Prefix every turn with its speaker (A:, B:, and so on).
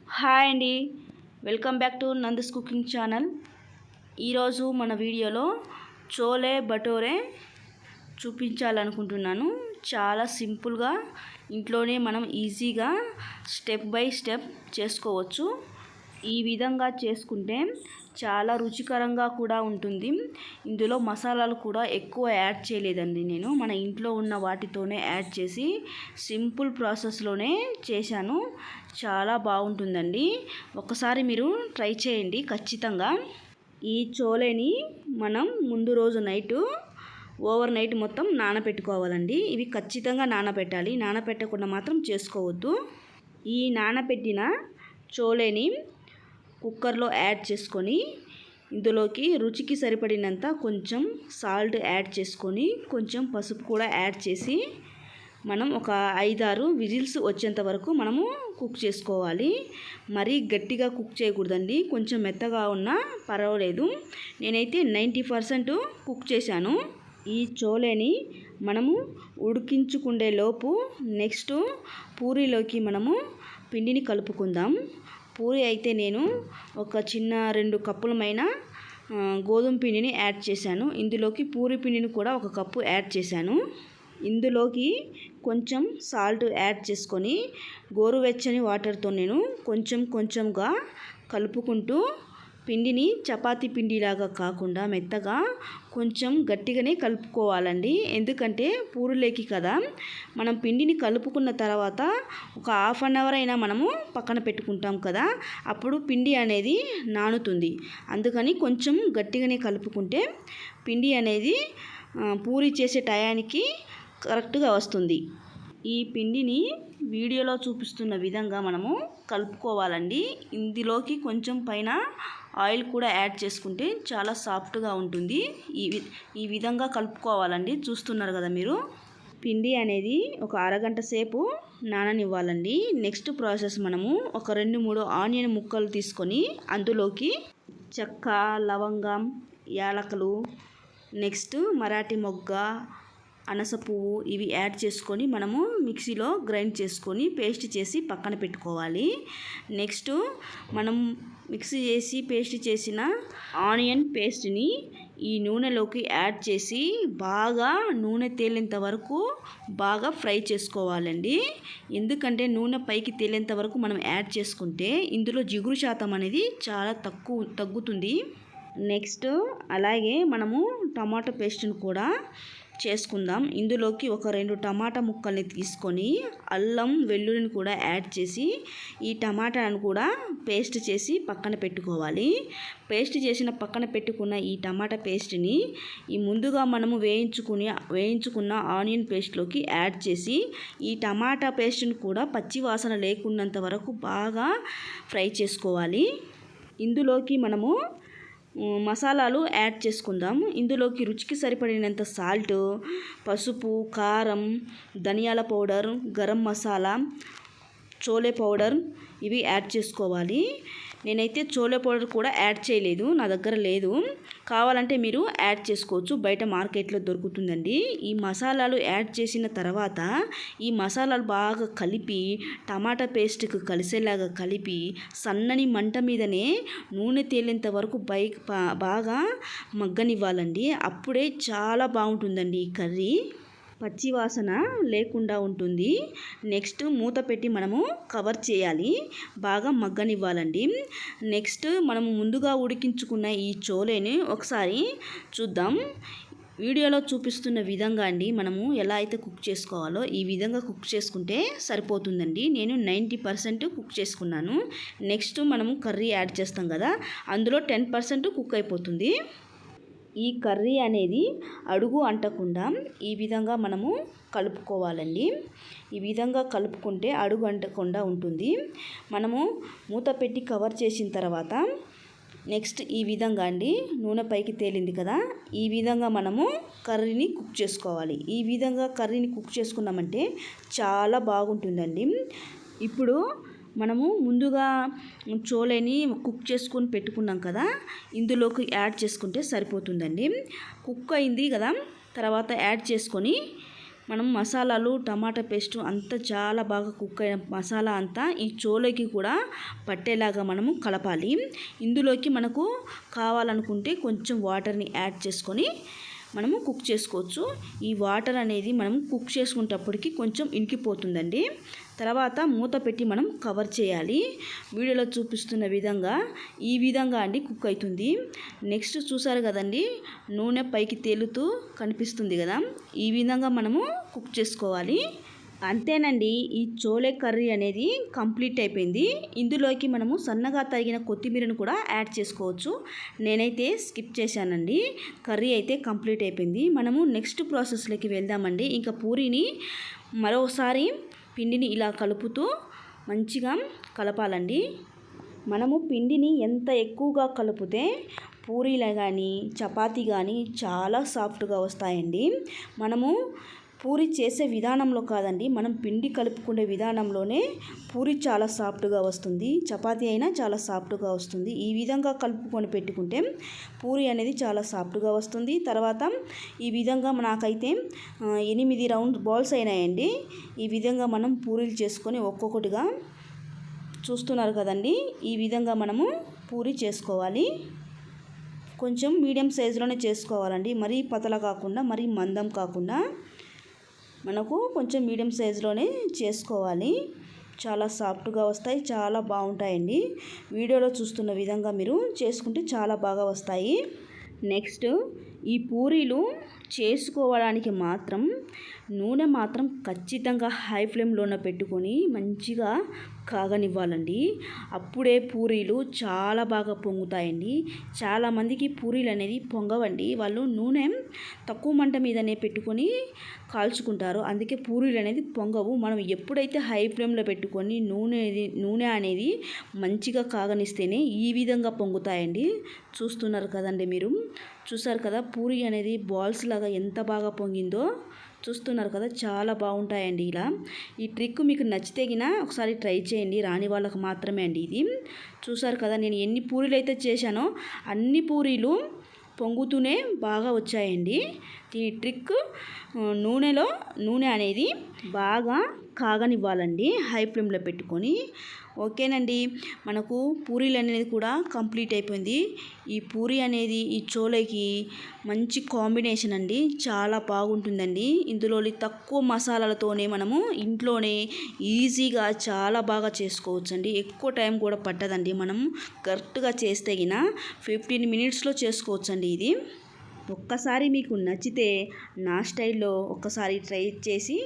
A: Hi అండి, welcome back to Nanda's cooking channel. ఈరోజు మన వీడియోలో చోలే భటోరే చూపించాలనుకుంటున్నాను. చాలా సింపుల్గా ఇంట్లోనే మనం ఈజీగా స్టెప్ బై స్టెప్ చేసుకోవచ్చు. ఈ విధంగా చేసుకుంటే చాలా రుచికరంగా కూడా ఉంటుంది. ఇందులో మసాలాలు కూడా ఎక్కువ యాడ్ చేయలేదండి. నేను మన ఇంట్లో ఉన్న వాటితోనే యాడ్ చేసి సింపుల్ ప్రాసెస్లోనే చేశాను. చాలా బాగుంటుందండి. ఒకసారి మీరు ట్రై చేయండి ఖచ్చితంగా. ఈ చోలేని మనం ముందు రోజు ఓవర్ నైట్ మొత్తం నానబెట్టుకోవాలండి. ఇవి ఖచ్చితంగా నానబెట్టాలి. నానబెట్టకుండా మాత్రం చేసుకోవద్దు. ఈ నానబెట్టిన చోలేని కుక్కర్లో యాడ్ చేసుకొని ఇందులోకి రుచికి సరిపడినంత కొంచెం సాల్ట్ యాడ్ చేసుకొని కొంచెం పసుపు కూడా యాడ్ చేసి మనం ఒక 5-6 విజిల్స్ వచ్చేంత వరకు మనము కుక్ చేసుకోవాలి. మరీ గట్టిగా కుక్ చేయకూడదండి. కొంచెం మెత్తగా ఉన్నా పర్వాలేదు. నేనైతే 90% కుక్ చేశాను. ఈ చోలేని మనము ఉడికించుకునే లోపు నెక్స్ట్ పూరీలోకి మనము పిండిని కలుపుకుందాం. పూరి అయితే నేను ఒక చిన్న 2 కప్పులమైన గోధుమ పిండిని యాడ్ చేశాను. ఇందులోకి పూరి పిండిని కూడా 1 కప్పు యాడ్ చేశాను. ఇందులోకి కొంచెం సాల్ట్ యాడ్ చేసుకొని గోరువెచ్చని వాటర్తో నేను కొంచెంగా కలుపుకుంటూ పిండిని చపాతీ పిండిలాగా కాకుండా మెత్తగా కొంచెం గట్టిగానే కలుపుకోవాలండి. ఎందుకంటే పూరీలోకి కదా మనం పిండిని కలుపుకున్న తర్వాత ఒక ½ అన్ అవర్ అయినా మనము పక్కన పెట్టుకుంటాం కదా, అప్పుడు పిండి అనేది నానుతుంది. అందుకని కొంచెం గట్టిగానే కలుపుకుంటే పిండి అనేది పూరీ చేసే టయానికి కరెక్ట్గా వస్తుంది. ఈ పిండిని వీడియోలో చూపిస్తున్న విధంగా మనము కలుపుకోవాలండి. ఇందులోకి కొంచెం పైన ఆయిల్ కూడా యాడ్ చేసుకుంటే చాలా సాఫ్ట్గా ఉంటుంది. ఈ విధంగా కలుపుకోవాలండి. చూస్తున్నారు కదా మీరు. పిండి అనేది ఒక అరగంట సేపు నాననివ్వాలండి. నెక్స్ట్ ప్రాసెస్ మనము ఒక 2-3 ఆనియన్ ముక్కలు తీసుకొని అందులోకి చెక్క, లవంగం, యాలకులు, నెక్స్ట్ మరాఠీ మొగ్గ, అనస పువ్వు ఇవి యాడ్ చేసుకొని మనము మిక్సీలో గ్రైండ్ చేసుకొని పేస్ట్ చేసి పక్కన పెట్టుకోవాలి. నెక్స్ట్ మనం మిక్సీ చేసి పేస్ట్ చేసిన ఆనియన్ పేస్ట్ని ఈ నూనెలోకి యాడ్ చేసి బాగా నూనె తేలేంత వరకు బాగా ఫ్రై చేసుకోవాలండి. ఎందుకంటే నూనె పైకి తేలేంత వరకు మనం యాడ్ చేసుకుంటే ఇందులో జిగురు శాతం అనేది చాలా తగ్గుతుంది. నెక్స్ట్ అలాగే మనము టమాటో పేస్ట్ని కూడా చేసుకుందాం. ఇందులోకి ఒక 2 టమాటా ముక్కల్ని తీసుకొని అల్లం వెల్లుల్లిని కూడా యాడ్ చేసి ఈ టమాటాను కూడా పేస్ట్ చేసి పక్కన పెట్టుకోవాలి. పేస్ట్ చేసిన పక్కన పెట్టుకున్న ఈ టమాటా పేస్ట్ని ఈ ముందుగా మనము వేయించుకున్న ఆనియన్ పేస్ట్లోకి యాడ్ చేసి ఈ టమాటా పేస్ట్ని కూడా పచ్చి వాసన లేకున్నంత వరకు బాగా ఫ్రై చేసుకోవాలి. ఇందులోకి మనము మసాలాలు యాడ్ చేసుకుందాం. ఇందులోకి రుచికి సరిపడినంత సాల్ట్, పసుపు, కారం, ధనియాల పౌడర్, గరం మసాలా, చోలే పౌడర్ ఇవి యాడ్ చేసుకోవాలి. నేనైతే చోలే పౌడర్ కూడా యాడ్ చేయలేదు, నా దగ్గర లేదు. కావాలంటే మీరు యాడ్ చేసుకోవచ్చు, బయట మార్కెట్లో దొరుకుతుందండి. ఈ మసాలాలు యాడ్ చేసిన తర్వాత ఈ మసాలాలు బాగా కలిపి టమాటా పేస్ట్కి కలిసేలాగా కలిపి సన్నని మంట మీదనే నూనె తేలేంత వరకు బాగా మగ్గనివ్వాలండి. అప్పుడే చాలా బాగుంటుందండి ఈ కర్రీ. పచ్చి వాసన లేకుండా ఉంటుంది. నెక్స్ట్ మూత పెట్టి మనము కవర్ చేయాలి, బాగా మగ్గనివ్వాలండి. నెక్స్ట్ మనము ముందుగా ఉడికించుకున్న ఈ చోలేని ఒకసారి చూద్దాం. వీడియోలో చూపిస్తున్న విధంగా అండి మనము ఎలా అయితే కుక్ చేసుకోవాలో ఈ విధంగా కుక్ చేసుకుంటే సరిపోతుందండి. నేను 90% కుక్ చేసుకున్నాను. నెక్స్ట్ మనము కర్రీ యాడ్ చేస్తాం కదా, అందులో 10% కుక్ అయిపోతుంది. ఈ కర్రీ అనేది అడుగు అంటకుండా ఈ విధంగా మనము కలుపుకోవాలండి. ఈ విధంగా కలుపుకుంటే అడుగు అంటకుండా ఉంటుంది. మనము మూత పెట్టి కవర్ చేసిన తర్వాత నెక్స్ట్ ఈ విధంగా అండి నూనె పైకి తేలింది కదా, ఈ విధంగా మనము కర్రీని కుక్ చేసుకోవాలి. ఈ విధంగా కర్రీని కుక్ చేసుకున్నామంటే చాలా బాగుంటుందండి. ఇప్పుడు మనము ముందుగా చోలేని కుక్ చేసుకొని పెట్టుకున్నాం కదా, ఇందులోకి యాడ్ చేసుకుంటే సరిపోతుందండి. కుక్ అయింది కదా, తర్వాత యాడ్ చేసుకొని మనం మసాలాలు టమాటా పేస్ట్ అంతా చాలా బాగా కుక్ అయిన మసాలా అంతా ఈ చోలేకి కూడా పట్టేలాగా మనము కలపాలి. ఇందులోకి మనకు కావాలనుకుంటే కొంచెం వాటర్ని యాడ్ చేసుకొని మనము కుక్ చేసుకోవచ్చు. ఈ వాటర్ అనేది మనం కుక్ చేసుకునేటప్పటికి కొంచెం ఇంకిపోతుందండి. తర్వాత మూత పెట్టి మనం కవర్ చేయాలి. వీడియోలో చూపిస్తున్న విధంగా ఈ విధంగా అండి కుక్ అవుతుంది. నెక్స్ట్ చూసారు కదండి, నూనె పైకి తేలుతూ కనిపిస్తుంది కదా, ఈ విధంగా మనము కుక్ చేసుకోవాలి. అంతేనండి, ఈ చోలే కర్రీ అనేది కంప్లీట్ అయిపోయింది. ఇందులోకి మనము సన్నగా తరిగిన కొత్తిమీరను కూడా యాడ్ చేసుకోవచ్చు. నేనైతే స్కిప్ చేశానండి. కర్రీ అయితే కంప్లీట్ అయిపోయింది. మనము నెక్స్ట్ ప్రాసెస్లోకి వెళ్దామండి. ఇంకా పూరీని మరోసారి పిండిని ఇలా కలుపుతూ మంచిగా కలపాలండి. మనము పిండిని ఎంత ఎక్కువగా కలిపితే పూరీలు కానీ చపాతీ కానీ చాలా సాఫ్ట్గా వస్తాయండి. మనము పూరి చేసే విధానంలో కాదండి, మనం పిండి కలుపుకునే విధానంలోనే పూరి చాలా సాఫ్ట్గా వస్తుంది, చపాతీ అయినా చాలా సాఫ్ట్గా వస్తుంది. ఈ విధంగా కలుపుకొని పెట్టుకుంటే పూరి అనేది చాలా సాఫ్ట్గా వస్తుంది. తర్వాత ఈ విధంగా నాకైతే 8 రౌండ్ బాల్స్ అయినాయండి. ఈ విధంగా మనం పూరీలు చేసుకొని ఒక్కొక్కటిగా చూస్తున్నారు కదండి, ఈ విధంగా మనము పూరి చేసుకోవాలి. కొంచెం మీడియం సైజులోనే చేసుకోవాలండి, మరీ పతలా కాకుండా మరీ మందం కాకుండా మనకు కొంచెం మీడియం సైజులోనే చేసుకోవాలి. చాలా సాఫ్ట్గా వస్తాయి, చాలా బాగుంటాయండి. వీడియోలో చూస్తున్న విధంగా మీరు చేసుకుంటే చాలా బాగా వస్తాయి. నెక్స్ట్ ఈ పూరీలు చేసుకోవడానికి మాత్రం నూనె మాత్రం ఖచ్చితంగా హై ఫ్లేమ్లోనే పెట్టుకొని మంచిగా కాగనివ్వాలండి. అప్పుడే పూరీలు చాలా బాగా పొంగుతాయండి. చాలామందికి పూరీలు అనేది పొంగవండి, వాళ్ళు నూనె తక్కువ మంట మీదనే పెట్టుకొని కాల్చుకుంటారు, అందుకే పూరీలు అనేది పొంగవు. మనం ఎప్పుడైతే హై ఫ్లేమ్లో పెట్టుకొని నూనె అనేది మంచిగా కాగనిస్తేనే ఈ విధంగా పొంగుతాయండి. చూస్తున్నారు కదండి, మీరు చూసారు కదా పూరీ అనేది బాల్స్ లాగా ఎంత బాగా పొంగిందో. చూస్తున్నారు కదా, చాలా బాగుంటాయండి ఇలా. ఈ ట్రిక్ మీకు నచ్చితే ఒకసారి ట్రై చేయండి, రాని వాళ్ళకు మాత్రమే అండి ఇది. చూసారు కదా, నేను ఎన్ని పూరీలు అయితే చేశానో అన్ని పూరీలు పొంగుతూనే బాగా వచ్చాయండి. ఈ ట్రిక్ నూనె అనేది బాగా కాగనివ్వాలండి హై ఫ్లేమ్లో పెట్టుకొని. ఓకేనండి, మనకు పూరీలు అనేది కూడా కంప్లీట్ అయిపోయింది. ఈ పూరీ అనేది ఈ చోలేకి మంచి కాంబినేషన్ అండి, చాలా బాగుంటుందండి. ఇందులో తక్కువ మసాలాలతోనే మనము ఇంట్లోనే ఈజీగా చాలా బాగా చేసుకోవచ్చండి. ఎక్కువ టైం కూడా పట్టదండి. మనం కరెక్ట్గా చేస్తే 15 మినిట్స్లో చేసుకోవచ్చండి ఇది. ఒక్కసారి మీకు నచ్చితే నా స్టైల్లో ఒక్కసారి ట్రై చేసి